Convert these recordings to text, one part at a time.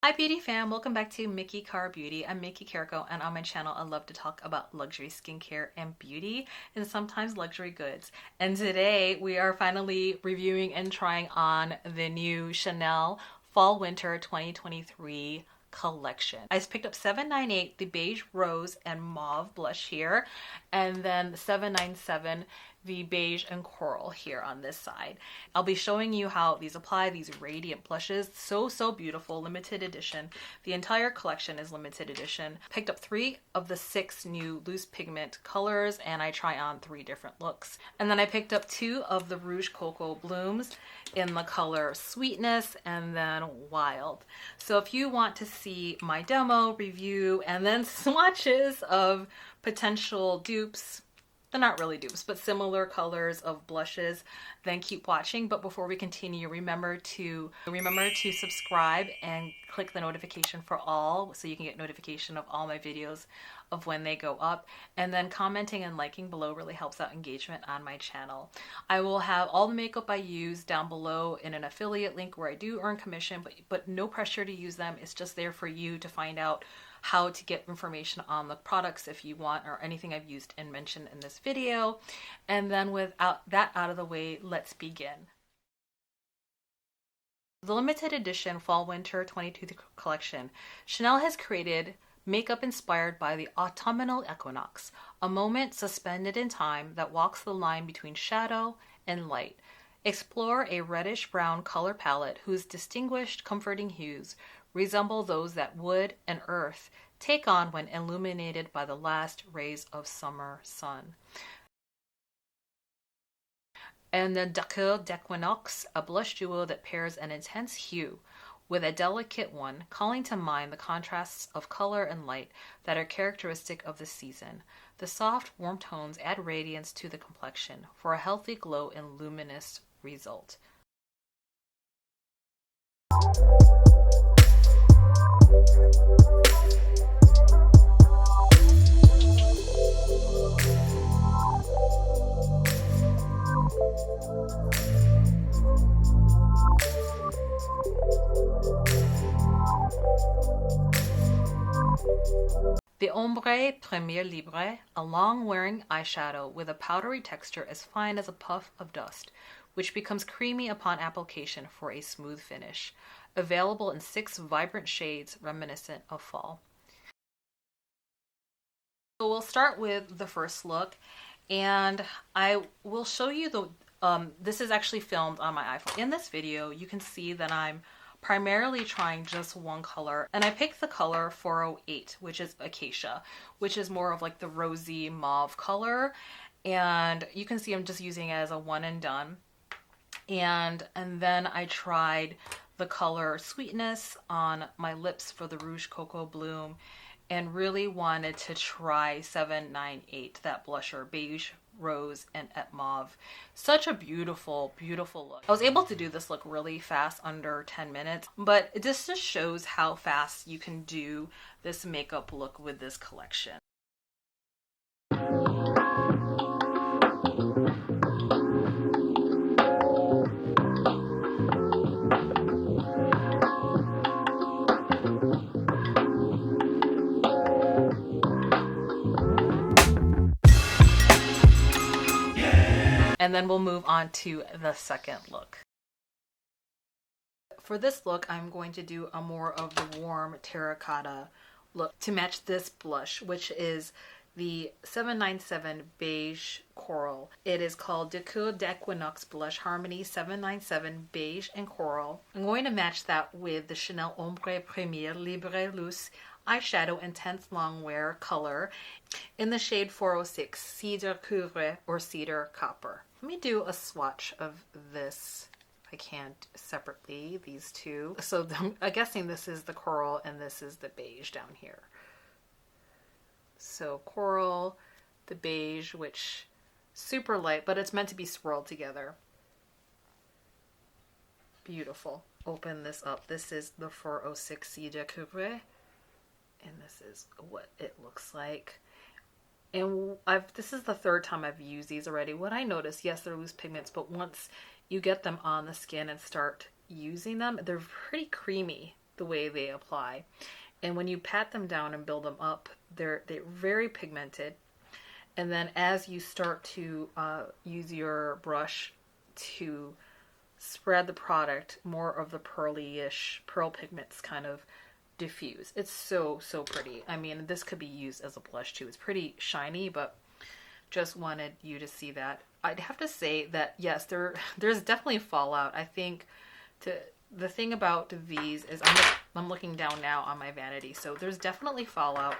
Hi beauty fam, welcome back to MikiCarrBeauty. I'm MikiCarrBeauty, and on my channel I love to talk about luxury skincare and beauty and sometimes luxury goods. And today we are finally reviewing and trying on the new Chanel Fall Winter 2023 collection. I just picked up 798, the beige rose and mauve blush here, and then 797, the beige and coral here on this side. I'll be showing you how these apply, these radiant blushes. So beautiful, limited edition. The entire collection is limited edition. Picked up 3 of the 6 new loose pigment colors, and I try on 3 different looks. And then I picked up 2 of the Rouge Cocoa Blooms in the color Sweetness and then Wild. So if you want to see my demo, review, and then swatches of potential dupes, they're not really dupes, but similar colors of blushes, then keep watching. But before we continue, remember to subscribe and click the notification for all, so you can get notification of all my videos of when they go up. And then commenting and liking below really helps out engagement on my channel. I will have all the makeup I use down below in an affiliate link where I do earn commission, but no pressure to use them. It's just there for you to find out how to get information on the products if you want, or anything I've used and mentioned in this video. And then without that out of the way, let's begin. The limited edition Fall Winter 22 collection, Chanel has created makeup inspired by the autumnal equinox, a moment suspended in time that walks the line between shadow and light. Explore a reddish-brown color palette whose distinguished, comforting hues resemble those that wood and earth take on when illuminated by the last rays of summer sun. And the Dacre d'Equinox, a blush duo that pairs an intense hue with a delicate one, calling to mind the contrasts of color and light that are characteristic of the season. The soft, warm tones add radiance to the complexion for a healthy glow and luminous result. The Ombre Premier Libre, a long-wearing eyeshadow with a powdery texture as fine as a puff of dust, which becomes creamy upon application for a smooth finish. Available in 6 vibrant shades reminiscent of fall. So we'll start with the first look, and I will show you this is actually filmed on my iPhone. In this video, you can see that I'm primarily trying just one color, and I picked the color 408, which is Acacia, which is more of like the rosy mauve color, and you can see I'm just using it as a one and done. And then I tried the color Sweetness on my lips for the Rouge Cocoa Bloom, and really wanted to try 798, that blusher, beige, rose, and et mauve. Such a beautiful look. I was able to do this look really fast, under 10 minutes, but this just shows how fast you can do this makeup look with this collection. And then we'll move on to the second look. For this look, I'm going to do a more of the warm terracotta look to match this blush, which is the 797 Beige Coral. It is called Dacre d'Equinox Blush Harmony 797 Beige and Coral. I'm going to match that with the Chanel Ombre Premier Libre Loose eyeshadow intense long wear color in the shade 406 Cedar Cuivre or Cedar Copper. Let me do a swatch of this. I can't separately, these two. So I'm guessing this is the coral and this is the beige down here. So coral, the beige, which super light, but it's meant to be swirled together. Beautiful. Open this up. This is the 406 Cedar Cuivre, and this is what it looks like. And this is the 3rd time I've used these already. What I noticed, yes, they're loose pigments, but once you get them on the skin and start using them, they're pretty creamy. the way they apply. And when you pat them down and build them up, they're very pigmented. And then as you start to use your brush to spread the product, more of the pearly-ish pearl pigments kind of diffuse. It's so pretty. I mean, this could be used as a blush too. It's pretty shiny, but just wanted you to see that. I'd have to say that yes, there's definitely fallout. I think the thing about these is I'm looking down now on my vanity, so there's definitely fallout.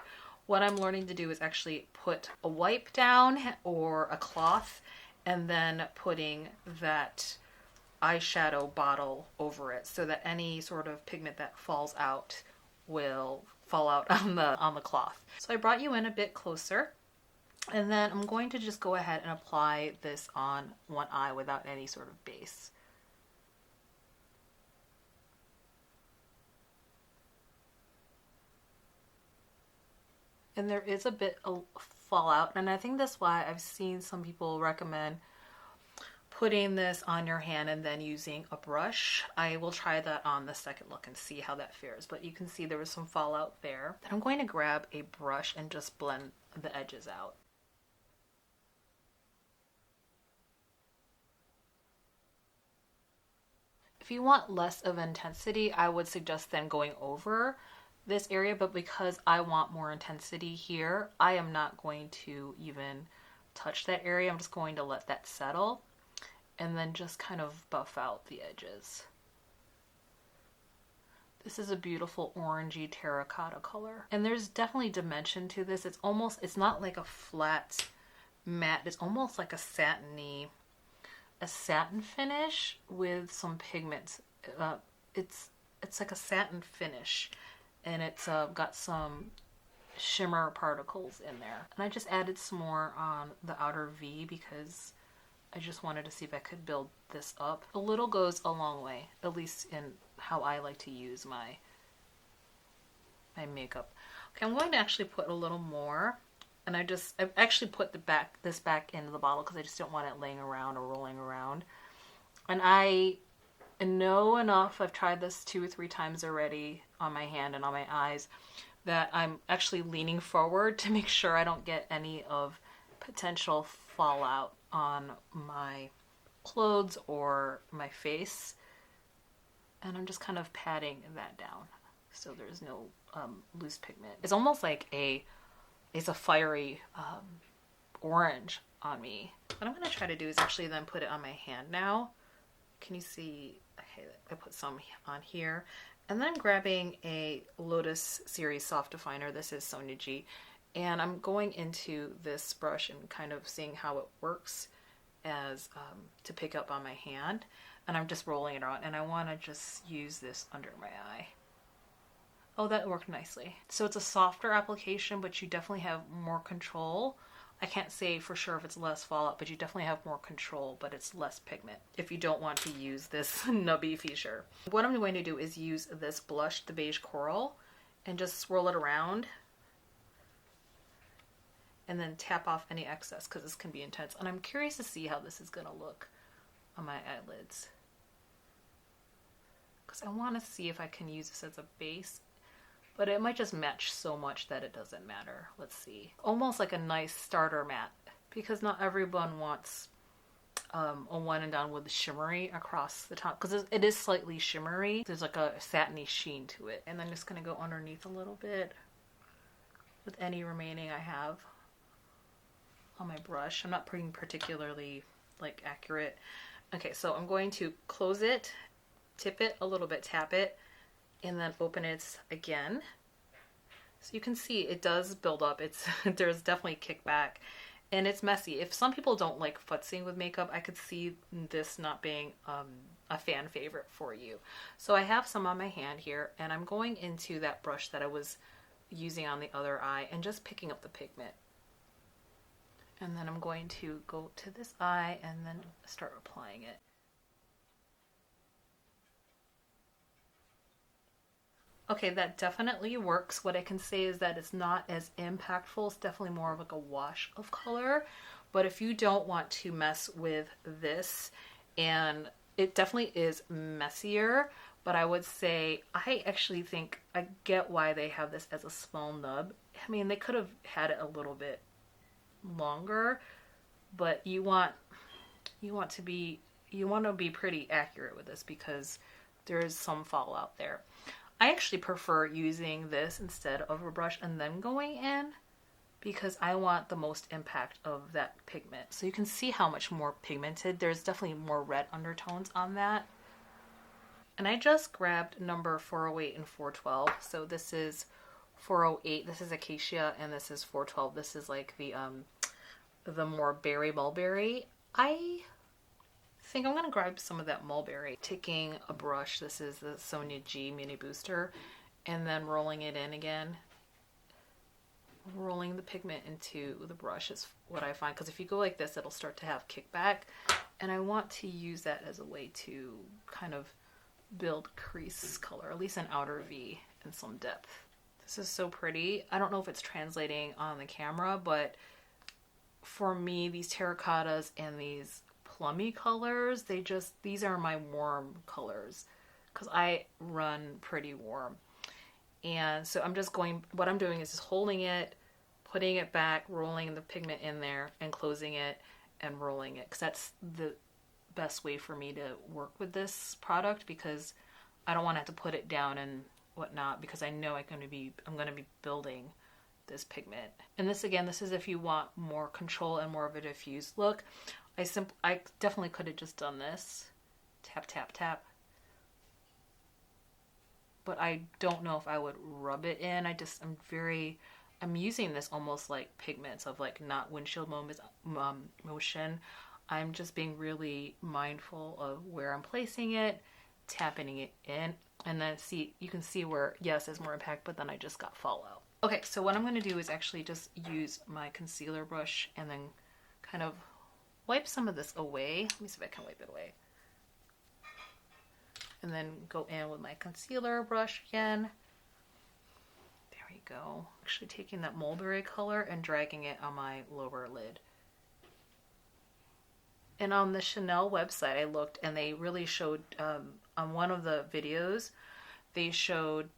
What I'm learning to do is actually put a wipe down or a cloth and then putting that eyeshadow bottle over it so that any sort of pigment that falls out will fall out on the cloth. So I brought you in a bit closer, and then I'm going to just go ahead and apply this on one eye without any sort of base. And there is a bit of fallout, and I think that's why I've seen some people recommend putting this on your hand and then using a brush. I will try that on the second look and see how that fares, but you can see there was some fallout there. Then I'm going to grab a brush and just blend the edges out. If you want less of intensity, I would suggest then going over this area, but because I want more intensity here, I am not going to even touch that area. I'm just going to let that settle and then just kind of buff out the edges. This is a beautiful orangey terracotta color, and there's definitely dimension to this. It's not like a flat matte, it's almost like a satin finish with some pigments. It's like a satin finish, and it's got some shimmer particles in there. And I just added some more on the outer V because I just wanted to see if I could build this up. A little goes a long way, at least in how I like to use my makeup. Okay, I'm going to actually put a little more, and I've actually put this back into the bottle because I just don't want it laying around or rolling around. And I know enough, I've tried this 2 or 3 times already on my hand and on my eyes, that I'm actually leaning forward to make sure I don't get any of potential fallout on my clothes or my face. And I'm just kind of patting that down so there's no loose pigment. It's almost like it's a fiery orange on me. What I'm going to try to do is actually then put it on my hand now. Can you see? Okay, I put some on here. And then grabbing a Lotus Series Soft Definer. This is Soniji. And I'm going into this brush and kind of seeing how it works as to pick up on my hand. And I'm just rolling it around. And I want to just use this under my eye. Oh, that worked nicely. So it's a softer application, but you definitely have more control. I can't say for sure if it's less fallout, but you definitely have more control, but it's less pigment if you don't want to use this nubby feature. What I'm going to do is use this blush, the Beige Coral, and just swirl it around and then tap off any excess because this can be intense. And I'm curious to see how this is going to look on my eyelids because I want to see if I can use this as a base. But it might just match so much that it doesn't matter. Let's see. Almost like a nice starter matte because not everyone wants a one and done with shimmery across the top because it is slightly shimmery. There's like a satiny sheen to it. And I'm just going to go underneath a little bit with any remaining I have on my brush. I'm not being particularly like accurate. Okay, so I'm going to close it, tip it a little bit, tap it, and then open it again. So you can see it does build up. There's definitely kickback and it's messy. If some people don't like futzing with makeup, I could see this not being a fan favorite for you. So I have some on my hand here and I'm going into that brush that I was using on the other eye and just picking up the pigment. And then I'm going to go to this eye and then start applying it. Okay, that definitely works. What I can say is that it's not as impactful. It's definitely more of like a wash of color. But if you don't want to mess with this, and it definitely is messier, but I would say I actually think I get why they have this as a small nub. I mean, they could have had it a little bit longer, but you want to be pretty accurate with this because there is some fallout there. I actually prefer using this instead of a brush and then going in because I want the most impact of that pigment. So you can see how much more pigmented. There's definitely more red undertones on that. And I just grabbed number 408 and 412. So this is 408, this is Acacia, and this is 412. This is like the more berry mulberry. I think I'm gonna grab some of that mulberry. Taking a brush, this is the Sonia G Mini Booster, and then rolling it in again. Rolling the pigment into the brush is what I find, because if you go like this, it'll start to have kickback, and I want to use that as a way to kind of build crease color, at least an outer V and some depth. This is so pretty. I don't know if it's translating on the camera, but for me, these terracottas and these plummy colors, these are my warm colors because I run pretty warm. And so what I'm doing is just holding it, putting it back, rolling the pigment in there and closing it and rolling it, because that's the best way for me to work with this product, because I don't want to have to put it down and whatnot, because I know I'm going to be building this pigment. And this is if you want more control and more of a diffused look. I definitely could have just done this, tap tap tap, but I don't know if I would rub it in. I'm using this almost like pigments of like not windshield motion. I'm just being really mindful of where I'm placing it, tapping it in, and then you can see where, yes, there's more impact, but then I just got fallout. Okay, so what I'm going to do is actually just use my concealer brush and then kind of wipe some of this away. Let me see if I can wipe it away. And then go in with my concealer brush again. There we go. Actually taking that mulberry color and dragging it on my lower lid. And on the Chanel website, I looked and they really showed, on one of the videos, they showed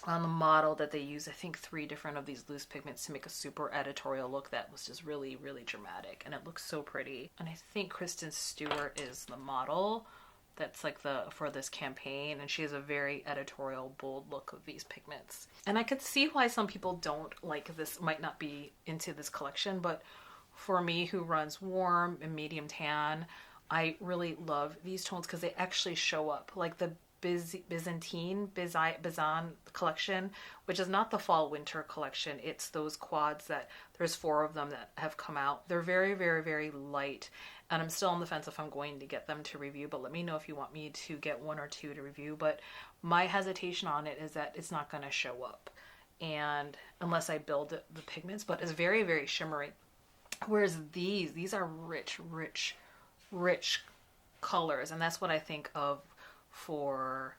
on the model that they use, I think, 3 different of these loose pigments to make a super editorial look that was just really, really dramatic. And it looks so pretty. And I think Kristen Stewart is the model that's like for this campaign. And she has a very editorial, bold look of these pigments. And I could see why some people don't like this, might not be into this collection. But for me, who runs warm and medium tan, I really love these tones because they actually show up. Like the Bizan collection, which is not the fall winter collection. It's those quads that there's 4 of them that have come out. They're very, very, very light. And I'm still on the fence if I'm going to get them to review, but let me know if you want me to get 1 or 2 to review. But my hesitation on it is that it's not going to show up, and unless I build the pigments, but it's very, very shimmery. Whereas these are rich, rich, rich colors, and that's what I think of for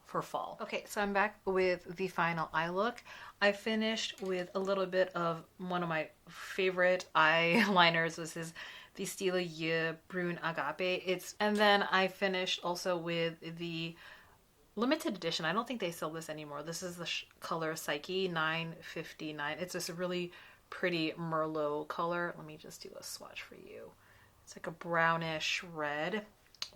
fall. Okay, so I'm back with the final eye look. I finished with a little bit of one of my favorite eyeliners. This is the Stila Ye Brune Agape. And then I finished also with the limited edition. I don't think they sell this anymore. This is the color Psyche 959. It's just a really pretty Merlot color. Let me just do a swatch for you. It's like a brownish red.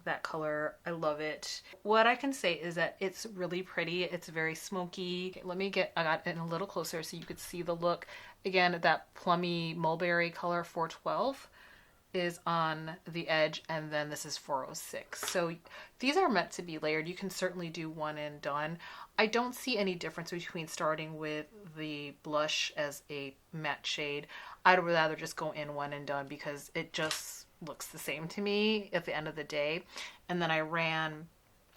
That color, I love it. What I can say is that it's really pretty. It's very smoky. Okay, I got it a little closer so you could see the look. Again, that plummy mulberry color 412 is on the edge, and then this is 406. So these are meant to be layered. You can certainly do one and done. I don't see any difference between starting with the blush as a matte shade. I'd rather just go in one and done because it just looks the same to me at the end of the day. And then I ran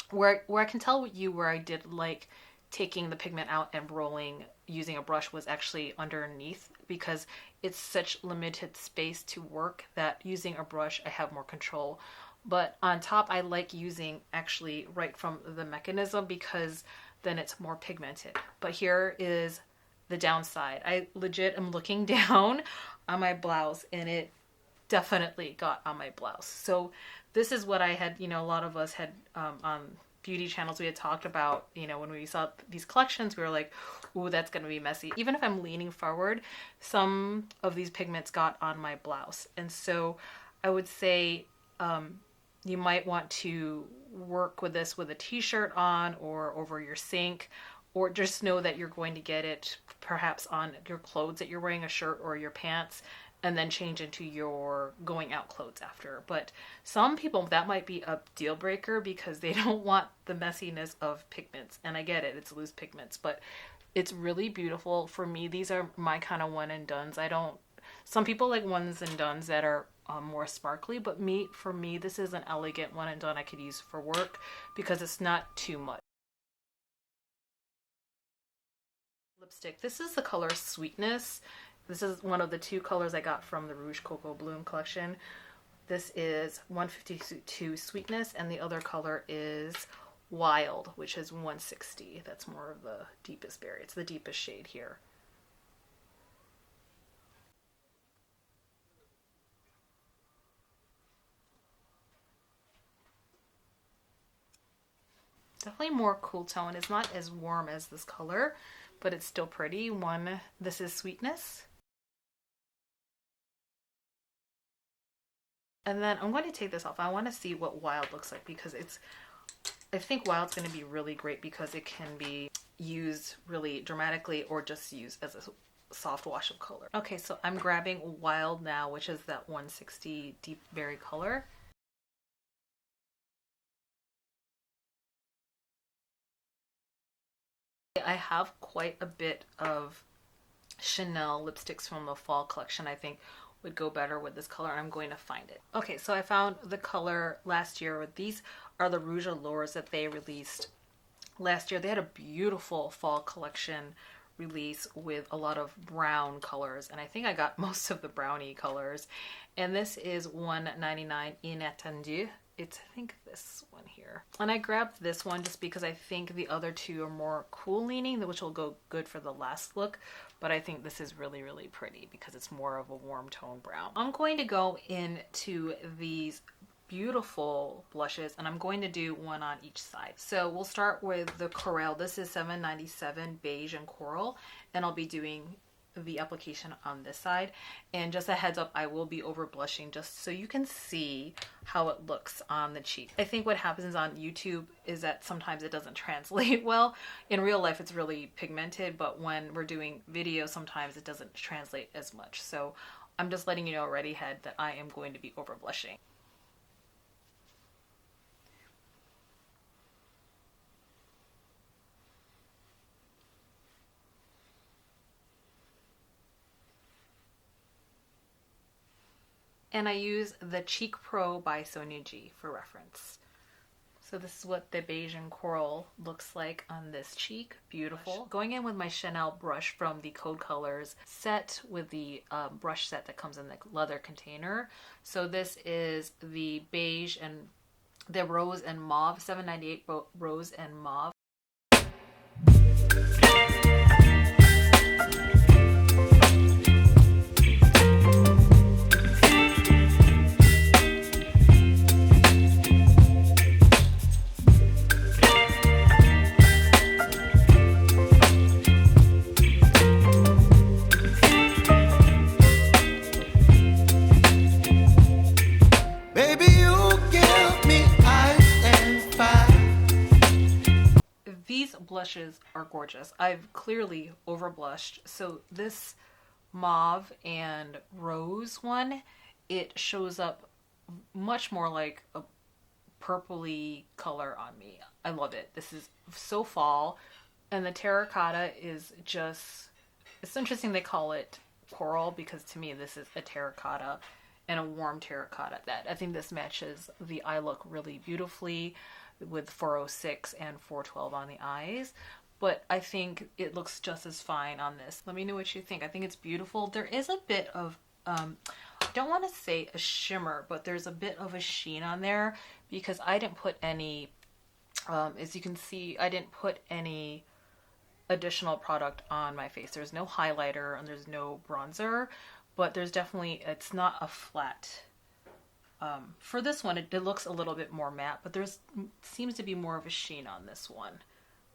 where I can tell you where I did like taking the pigment out and rolling using a brush was actually underneath, because it's such limited space to work that using a brush I have more control. But on top I like using actually right from the mechanism because then it's more pigmented. But here is the downside. I legit am looking down on my blouse and it definitely got on my blouse. So this is what I had, a lot of us had on beauty channels, we had talked about, you know, when we saw these collections, we were like, ooh, that's going to be messy. Even if I'm leaning forward, some of these pigments got on my blouse. And so I would say you might want to work with this with a t-shirt on or over your sink, or just know that you're going to get it perhaps on your clothes that you're wearing, a shirt or your pants, and then change into your going out clothes after. But some people, that might be a deal breaker because they don't want the messiness of pigments. And I get it, it's loose pigments, but it's really beautiful. For me, these are my kind of one and dones. Some people like ones and dones that are more sparkly, but for me, this is an elegant one and done I could use for work because it's not too much. Lipstick. This is the color Sweetness. This is one of the two colors I got from the Rouge Coco Bloom collection. This is 152 Sweetness, and the other color is Wild, which is 160. That's more of the deepest berry. It's the deepest shade here. Definitely more cool tone. It's not as warm as this color, but it's still pretty. This is Sweetness. And then I'm going to take this off. I want to see what Wild looks like because I think Wild's going to be really great because it can be used really dramatically or just used as a soft wash of color. Okay, so I'm grabbing Wild now, which is that 160 deep berry color. I have quite a bit of Chanel lipsticks from the fall collection I think would go better with this color. I'm going to find it. Okay, so I found the color last year. These are the Rouge Allures that they released last year. They had a beautiful fall collection release with a lot of brown colors, and I think I got most of the brownie colors. And this is $1.99 Inattendu. It's, I think, this one here. And I grabbed this one just because I think the other two are more cool leaning, which will go good for the last look. But I think this is really, really pretty because it's more of a warm tone brown. I'm going to go into these beautiful blushes, and I'm going to do one on each side. So we'll start with the Coral. This is $7.97 Beige and Coral, and I'll be doing the application on this side. And just a heads up, I will be over blushing just so you can see how it looks on the cheek. I think what happens on YouTube is that sometimes it doesn't translate well. In real life it's really pigmented, but when we're doing video sometimes it doesn't translate as much. So I'm just letting you know already ahead that I am going to be over blushing. And I use the Cheek Pro by Sonia G for reference. So this is what the Beige and Coral looks like on this cheek. Beautiful. Going in with my Chanel brush from the Code Colors set with the brush set that comes in the leather container. So this is the Beige and the Rose and Mauve, $7.98 Rose and Mauve. Blushes are gorgeous. I've clearly over blushed. So this mauve and rose one, it shows up much more like a purpley color on me. I love it. This is so fall. And the terracotta is just, it's interesting they call it coral because to me this is a terracotta and a warm terracotta. That I think this matches the eye look really beautifully with 406 and 412 on the eyes, but I think it looks just as fine on this. Let me know what you think. I think it's beautiful. There is a bit of I don't want to say a shimmer, but there's a bit of a sheen on there because I didn't put any as you can see, I didn't put any additional product on my face. There's no highlighter and there's no bronzer, but there's definitely, it's not a flat For this one, it looks a little bit more matte, but there's seems to be more of a sheen on this one.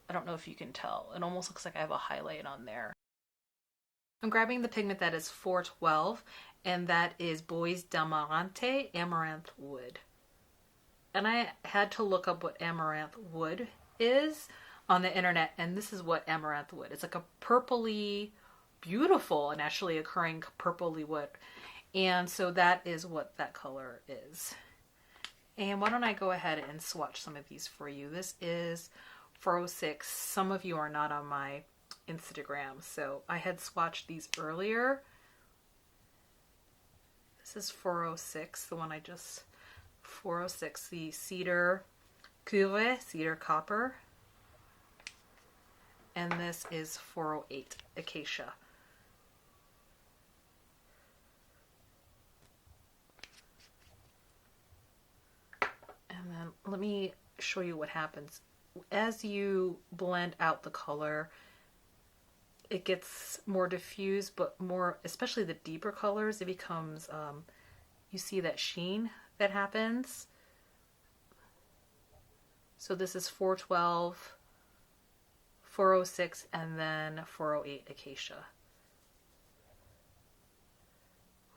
I don't know if you can tell. It almost looks like I have a highlight on there. I'm grabbing the pigment that is 412, and that is Bois d'Amarante Amaranth Wood. And I had to look up what amaranth wood is on the internet, and this is what amaranth wood. It's like a purpley, beautiful, naturally occurring purpley wood. And so that is what that color is. And why don't I go ahead and swatch some of these for you. This is 406. Some of you are not on my Instagram, so I had swatched these earlier. This is 406, the one I just... 406, the Cedar Cuivre, Cedar Copper. And this is 408, Acacia. And then let me show you what happens. As you blend out the color, it gets more diffused, but more, especially the deeper colors, it becomes, you see that sheen that happens. So this is 412, 406, and then 408 Acacia.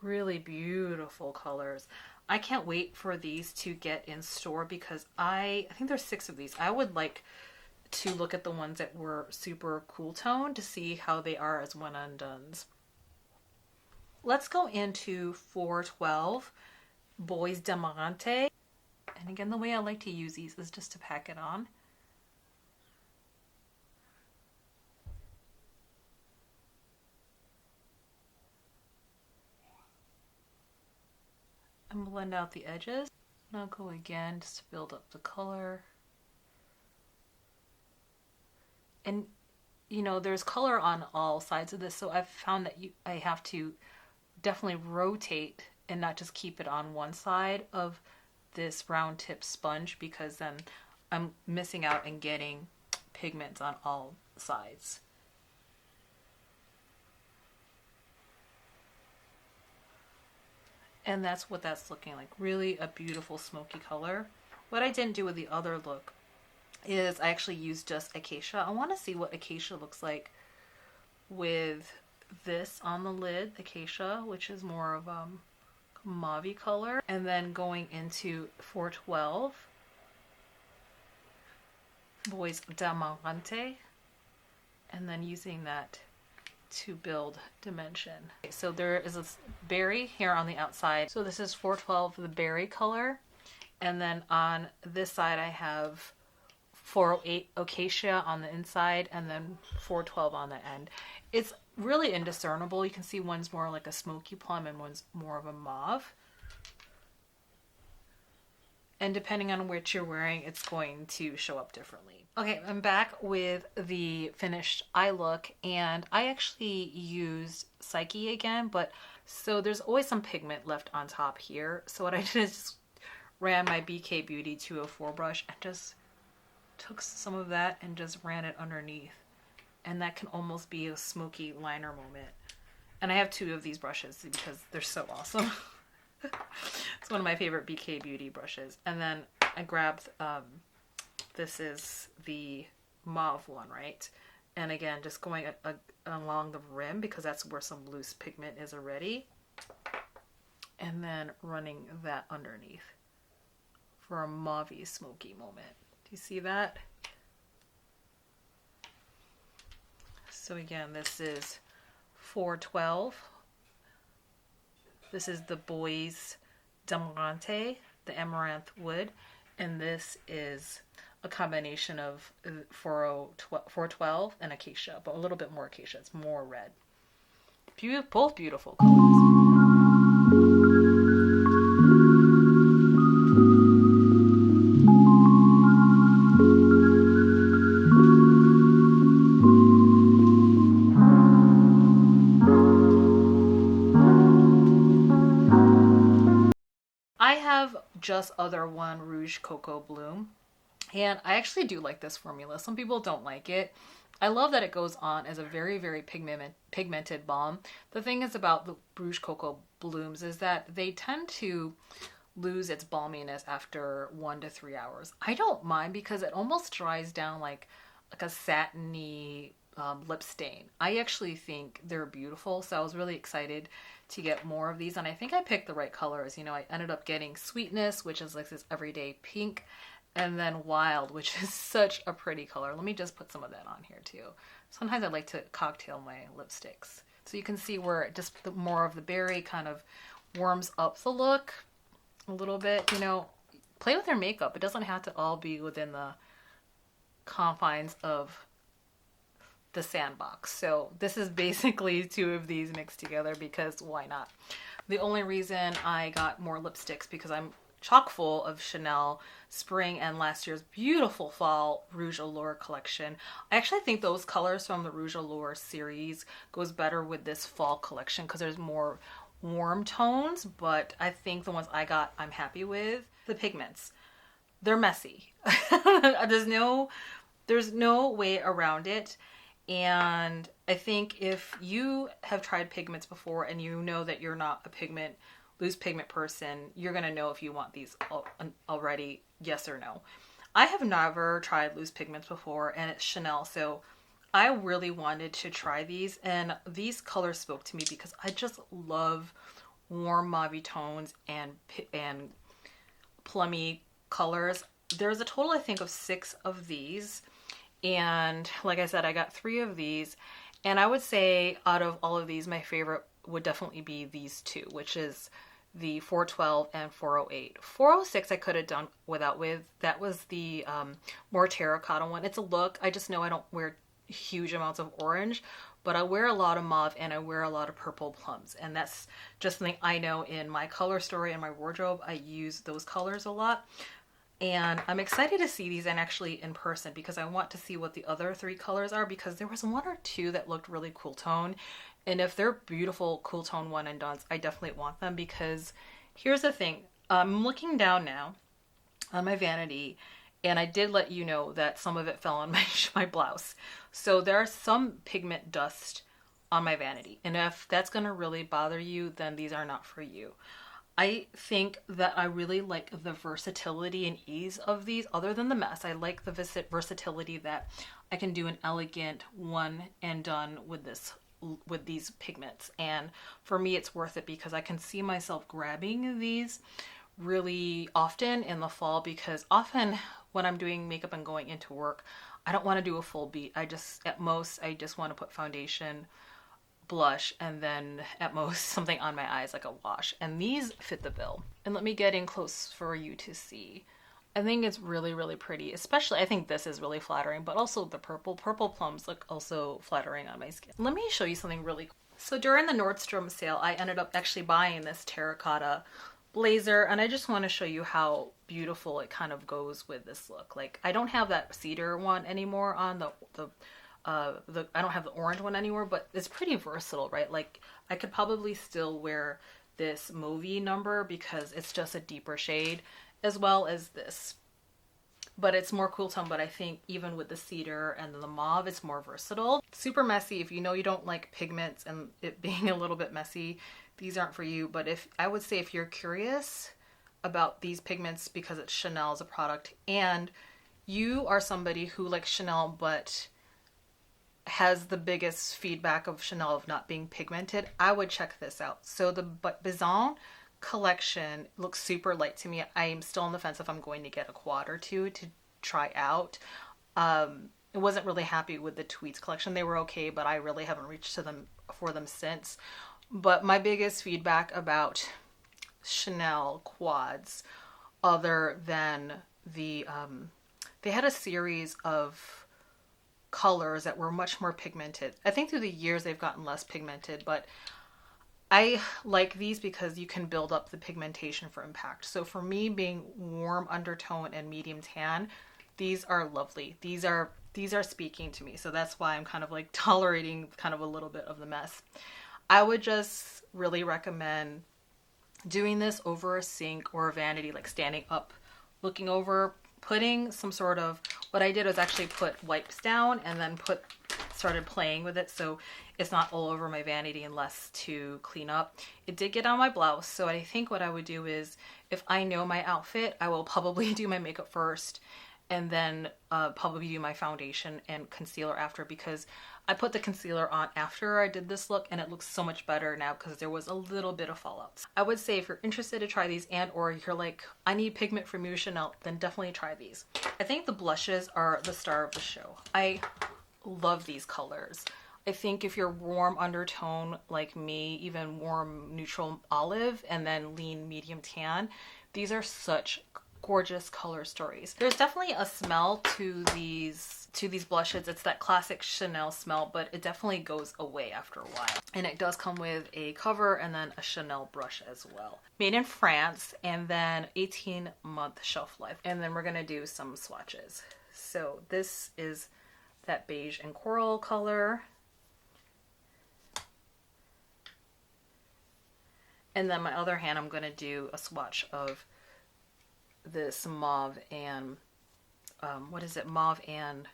Really beautiful colors. I can't wait for these to get in store because I think there's 6 of these. I would like to look at the ones that were super cool tone to see how they are as one and dones. Let's go into 412 Bois d'Amarante. And again, the way I like to use these is just to pack it on. And blend out the edges. And I'll go again just to build up the color. And you know, there's color on all sides of this, so I've found that I have to definitely rotate and not just keep it on one side of this round tip sponge, because then I'm missing out and getting pigments on all sides. And that's what that's looking like. Really a beautiful smoky color. What I didn't do with the other look is I actually used just Acacia. I want to see what Acacia looks like with this on the lid, Acacia, which is more of mauve color. And then going into 412, Bois d'Amarante, and then using that to build dimension. Okay, so there is a berry here on the outside. So this is 412, the berry color. And then on this side I have 408 Acacia on the inside, and then 412 on the end. It's really indiscernible. You can see one's more like a smoky plum and one's more of a mauve. And depending on which you're wearing, it's going to show up differently. Okay, I'm back with the finished eye look, and I actually used Suqqu again, but so there's always some pigment left on top here. So what I did is just ran my MikiCarrBeauty 204 brush and just took some of that and just ran it underneath. And that can almost be a smoky liner moment. And I have 2 of these brushes because they're so awesome. It's one of my favorite MikiCarrBeauty brushes. And then I grabbed, this is the mauve one, right? And again, just going along the rim because that's where some loose pigment is already. And then running that underneath for a mauvey smoky moment. Do you see that? So again, this is 412. This is the Bois d'Amarante, the amaranth wood, and this is a combination of 412 and Acacia, but a little bit more Acacia. It's more red. Both beautiful colors. I have just other one Rouge Coco Bloom, and I actually do like this formula. Some people don't like it. I love that it goes on as a very, very pigmented balm. The thing is about the Rouge Coco Blooms is that they tend to lose its balminess after 1 to 3 hours. I don't mind because it almost dries down like a satiny lip stain. I actually think they're beautiful, so I was really excited to get more of these, and I think I picked the right colors. You know, I ended up getting Sweetness, which is like this everyday pink, and then Wild, which is such a pretty color. Let me just put some of that on here too. Sometimes I like to cocktail my lipsticks. So you can see where just more of the berry kind of warms up the look a little bit. You know, play with your makeup. It doesn't have to all be within the confines of the sandbox. So this is basically 2 of these mixed together because why not? The only reason I got more lipsticks because I'm chock full of Chanel spring and last year's beautiful fall Rouge Allure collection. I actually think those colors from the Rouge Allure series goes better with this fall collection because there's more warm tones, but I think the ones I got I'm happy with. The pigments, they're messy. There's no way around it. And I think if you have tried pigments before and you know that you're not a loose pigment person, you're going to know if you want these already, yes or no. I have never tried loose pigments before, and it's Chanel, so I really wanted to try these, and these colors spoke to me because I just love warm mauve tones and plummy colors. There's a total, I think, of 6 of these. And like I said, I got 3 of these, and I would say out of all of these, my favorite would definitely be these 2, which is the 412 and 408. 406 I could have done without with. That was the more terracotta one. It's a look. I just know I don't wear huge amounts of orange, but I wear a lot of mauve and I wear a lot of purple plums, and that's just something I know in my color story and my wardrobe. I use those colors a lot. And I'm excited to see these actually in person because I want to see what the other 3 colors are, because there was 1 or 2 that looked really cool tone. And if they're beautiful cool tone one and dones, I definitely want them, because here's the thing. I'm looking down now on my vanity, and I did let you know that some of it fell on my blouse. So there's some pigment dust on my vanity. And if that's going to really bother you, then these are not for you. I think that I really like the versatility and ease of these. Other than the mess, I like the versatility that I can do an elegant one and done with these pigments. And for me, it's worth it because I can see myself grabbing these really often in the fall, because often when I'm doing makeup and going into work, I don't want to do a full beat. At most, I just want to put foundation, blush, and then at most something on my eyes like a wash, and these fit the bill. And let me get in close for you to see. I think it's really, really pretty. Especially, I think this is really flattering, but also the purple plums look also flattering on my skin. Let me show you something really cool. So during the Nordstrom sale, I ended up actually buying this terracotta blazer, and I just want to show you how beautiful it kind of goes with this look. Like, I don't have that cedar one anymore on I don't have the orange one anymore, but it's pretty versatile, right? Like, I could probably still wear this mauvey number because it's just a deeper shade, as well as this. But it's more cool tone, but I think even with the cedar and the mauve, it's more versatile. Super messy. If you know you don't like pigments and it being a little bit messy, these aren't for you. But I would say if you're curious about these pigments because it's Chanel as a product, and you are somebody who likes Chanel but has the biggest feedback of Chanel of not being pigmented, I would check this out. So the Bizon collection looks super light to me. I am still on the fence if I'm going to get a quad or 2 to try out. I wasn't really happy with the Tweeds collection. They were okay, but I really haven't reached for them since. But my biggest feedback about Chanel quads, other than they had a series of colors that were much more pigmented. I think through the years they've gotten less pigmented, but I like these because you can build up the pigmentation for impact. So for me, being warm undertone and medium tan, these are lovely. These are speaking to me. So that's why I'm kind of like tolerating kind of a little bit of the mess. I would just really recommend doing this over a sink or a vanity, like standing up, looking over, putting some sort of, what I did was actually put wipes down and then put started playing with it so it's not all over my vanity and less to clean up. It did get on my blouse, so I think what I would do is, if I know my outfit, I will probably do my makeup first and then probably do my foundation and concealer after, because I put the concealer on after I did this look and it looks so much better now because there was a little bit of fallout. I would say if you're interested to try these, and or you're like, I need pigment from you, Chanel, then definitely try these. I think the blushes are the star of the show. I love these colors. I think if you're warm undertone like me, even warm neutral olive and then lean medium tan, these are such gorgeous color stories. There's definitely a smell to these blushes. It's that classic Chanel smell, but it definitely goes away after a while. And it does come with a cover and then a Chanel brush as well. Made in France, and then 18-month shelf life. And then we're gonna do some swatches. So this is that beige and coral color. And then my other hand, I'm gonna do a swatch of this mauve and what is it, mauve and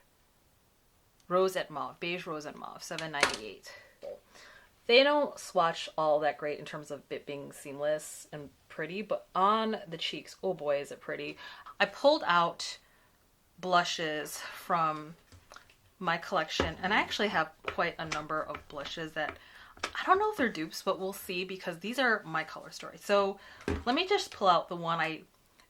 rosette mauve, beige rosette mauve, $7.98. They don't swatch all that great in terms of it being seamless and pretty, but on the cheeks, oh boy, is it pretty. I pulled out blushes from my collection, and I actually have quite a number of blushes that I don't know if they're dupes, but we'll see, because these are my color story. So let me just pull out the one I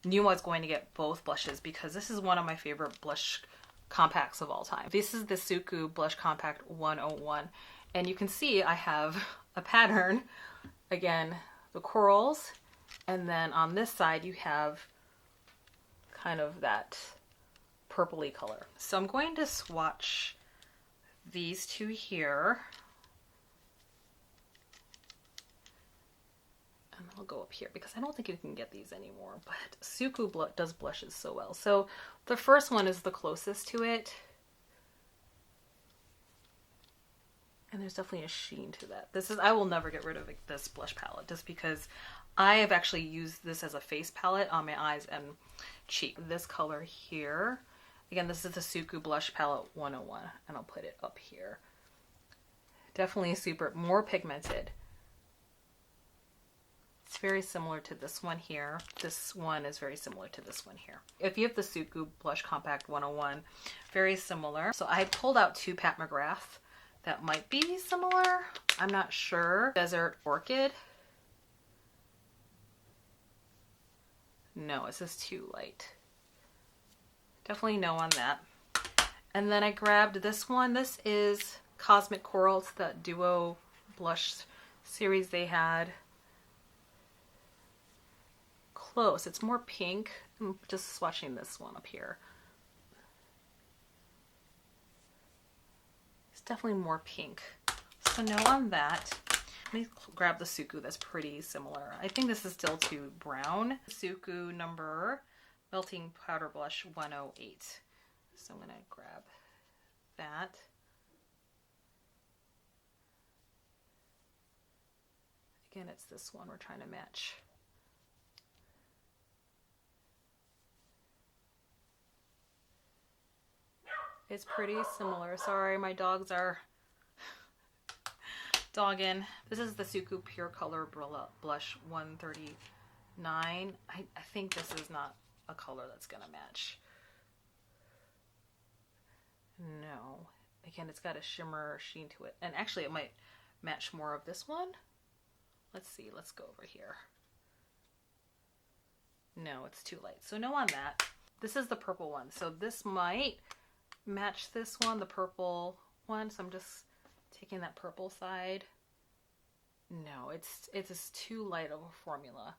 knew I was going to get both blushes, because this is one of my favorite blush compacts of all time. This is the Suqqu Blush Compact 101, and you can see I have a pattern, again, the corals, and then on this side you have kind of that purpley color. So I'm going to swatch these two here. And I'll go up here because I don't think you can get these anymore, but Suqqu does blushes so well. So the first one is the closest to it. And there's definitely a sheen to that. This is, I will never get rid of this blush palette just because I have actually used this as a face palette on my eyes and cheek. This color here, again, this is the Suqqu Blush Palette 101, and I'll put it up here. Definitely super, more pigmented. It's very similar to this one here. This one is very similar to this one here. If you have the Suqqu Blush Compact 101, very similar. So I pulled out two Pat McGrath that might be similar. I'm not sure. Desert Orchid. No, it's just too light. Definitely no on that. And then I grabbed this one. This is Cosmic Coral. It's the duo blush series they had. Close. It's more pink. I'm just swatching this one up here. It's definitely more pink. So no on that. Let me grab the Suqqu that's pretty similar. I think this is still too brown. Suqqu number Melting Powder Blush 108. So I'm going to grab that. Again, it's this one we're trying to match. It's pretty similar. Sorry, my dogs are dogging. This is the Suqqu Pure Color Blush 139. I think this is not a color that's gonna match. No. Again, it's got a shimmer sheen to it. And actually it might match more of this one. Let's see, let's go over here. No, it's too light. So no on that. This is the purple one. So this might match this one, the purple one. So I'm just taking that purple side. No, it's just too light of a formula.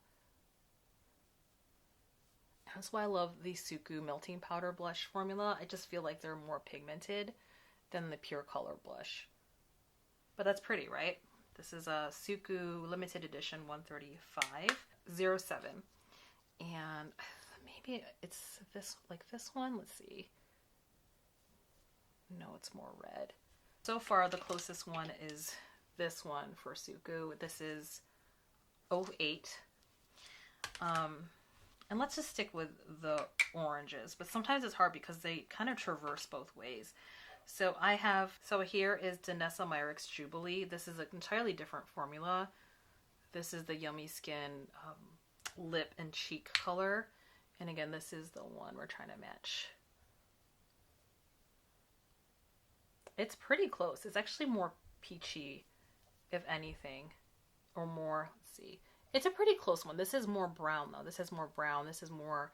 That's why I love the Suqqu Melting Powder Blush formula. I just feel like they're more pigmented than the Pure Color Blush. But that's pretty, right? This is a Suqqu Limited Edition 135-07. And maybe it's this, like this one. Let's see. No, it's more red. So far, the closest one is this one for Suqqu. This is 08. And let's just stick with the oranges. But sometimes it's hard because they kind of traverse both ways. So here is Danessa Myricks Jubilee. This is an entirely different formula. This is the Yummy Skin lip and cheek color. And again, this is the one we're trying to match. It's pretty close. It's actually more peachy, if anything, or more, let's see. It's a pretty close one. This is more brown though. This has more brown. This is more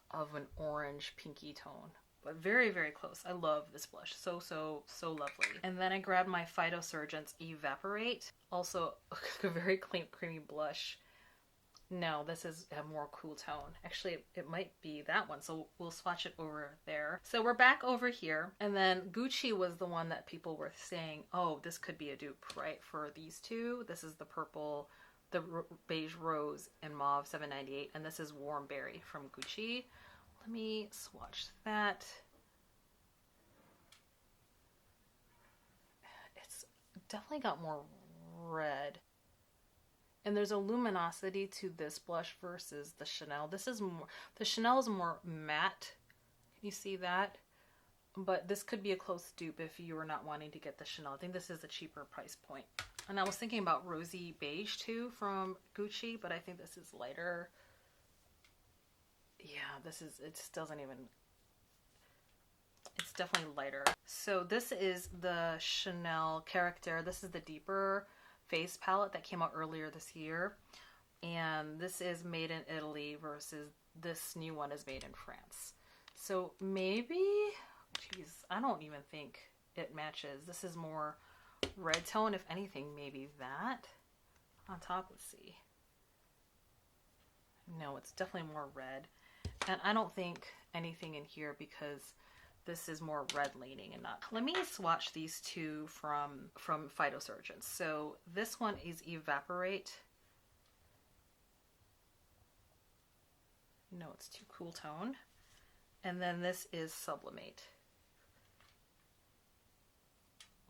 of an orange pinky tone. But very, very close. I love this blush. So lovely. And then I grabbed my Phytosurgence Evaporate. Also a very clean, creamy blush. No, this is a more cool tone. Actually, it might be that one, so we'll swatch it over there. So we're back over here, and then Gucci was the one that people were saying, oh, this could be a dupe, right, for these two. This is the purple, the beige rose, and mauve $7.98, and this is Warm Berry from Gucci. Let me swatch that. It's definitely got more red. And there's a luminosity to this blush versus the Chanel. This is more, the Chanel is more matte. Can you see that? But this could be a close dupe if you were not wanting to get the Chanel. I think this is a cheaper price point. And I was thinking about Rosy Beige too from Gucci, but I think this is lighter. Yeah, this is, it just doesn't even, it's definitely lighter. So this is the Chanel Character. This is the deeper face palette that came out earlier this year, and this is made in Italy versus this new one is made in France. So maybe, geez, I don't even think it matches. This is more red tone, if anything, maybe that on top. Let's see. No, it's definitely more red, and I don't think anything in here because this is more red leaning and not. Let me swatch these two from Phytosurgence. So this one is Evaporate. No, it's too cool tone. And then this is Sublimate.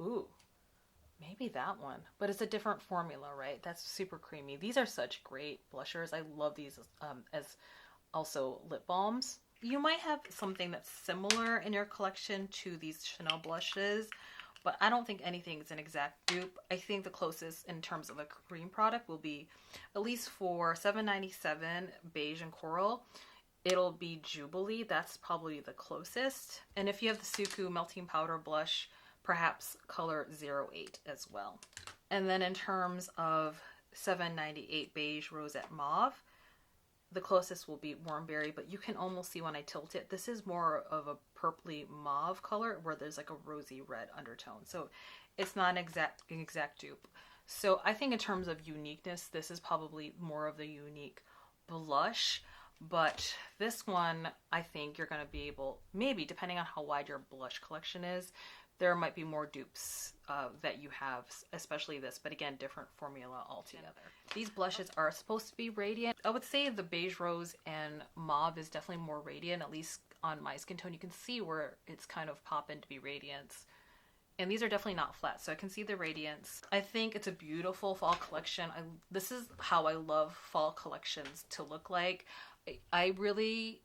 Ooh, maybe that one, but it's a different formula, right? That's super creamy. These are such great blushers. I love these as also lip balms. You might have something that's similar in your collection to these Chanel blushes, but I don't think anything is an exact dupe. I think the closest in terms of a cream product will be, at least for $7.97 beige and coral, it'll be Jubilee. That's probably the closest. And if you have the Suqqu melting powder blush, perhaps color 08 as well. And then in terms of $7.98 beige rosette mauve, the closest will be Warm Berry, but you can almost see when I tilt it, this is more of a purpley mauve color where there's like a rosy red undertone. So it's not an exact dupe. So I think in terms of uniqueness, this is probably more of the unique blush, but this one, I think you're going to be able, maybe depending on how wide your blush collection is, there might be more dupes that you have, especially this, but again, different formula altogether. These blushes are supposed to be radiant. I would say the beige rose and mauve is definitely more radiant, at least on my skin tone. You can see where it's kind of popping to be radiance. And these are definitely not flat, so I can see the radiance. I think it's a beautiful fall collection. This is how I love fall collections to look like. I really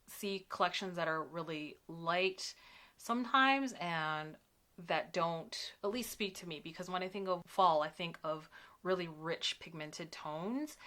see collections that are really light sometimes and that don't at least speak to me, because when I think of fall, I think of really rich pigmented tones.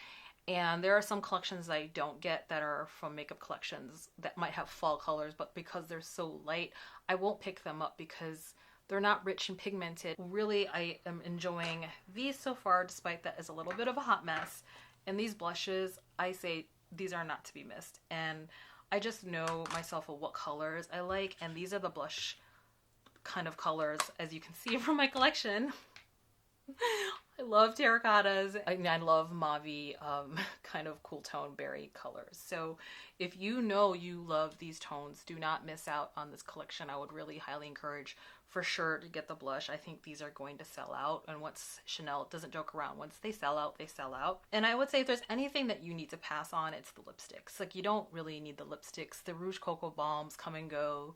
And there are some collections I don't get that are from makeup collections that might have fall colors, but because they're so light, I won't pick them up because they're not rich and pigmented. Really, I am enjoying these so far, despite that is a little bit of a hot mess. And these blushes, I say these are not to be missed. And I just know myself of what colors I like, and these are the blush kind of colors, as you can see from my collection. I love terracottas, and I love mauve kind of cool tone berry colors. So if you know you love these tones, do not miss out on this collection. I would really highly encourage for sure to get the blush. I think these are going to sell out, and once Chanel doesn't joke around, once they sell out, they sell out. And I would say if there's anything that you need to pass on, it's the lipsticks. Like, you don't really need the lipsticks. The Rouge Cocoa Balms come and go.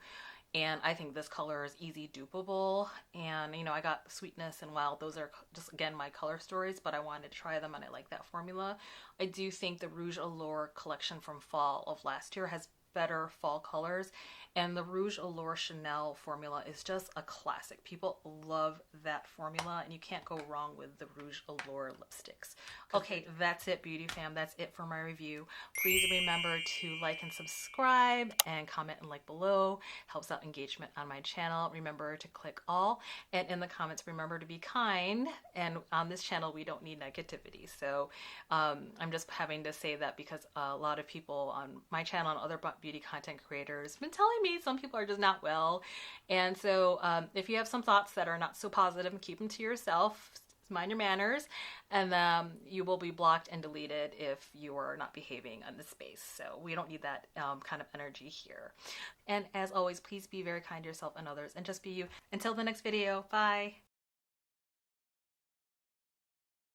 And I think this color is easy dupeable. And, you know, I got Sweetness and Wild. Those are just, again, my color stories, but I wanted to try them and I like that formula. I do think the Rouge Allure collection from fall of last year has better fall colors. And the Rouge Allure Chanel formula is just a classic. People love that formula, and you can't go wrong with the Rouge Allure lipsticks. Okay, that's it, beauty fam. That's it for my review. Please remember to like and subscribe and comment and like below. Helps out engagement on my channel. Remember to click all, and in the comments remember to be kind. And on this channel we don't need negativity, so I'm just having to say that because a lot of people on my channel and other beauty content creators have been telling me some people are just not well. And so if you have some thoughts that are not so positive, keep them to yourself. Mind your manners, and you will be blocked and deleted if you are not behaving in this space. So we don't need that kind of energy here. And as always, please be very kind to yourself and others, and just be you. Until the next video, bye.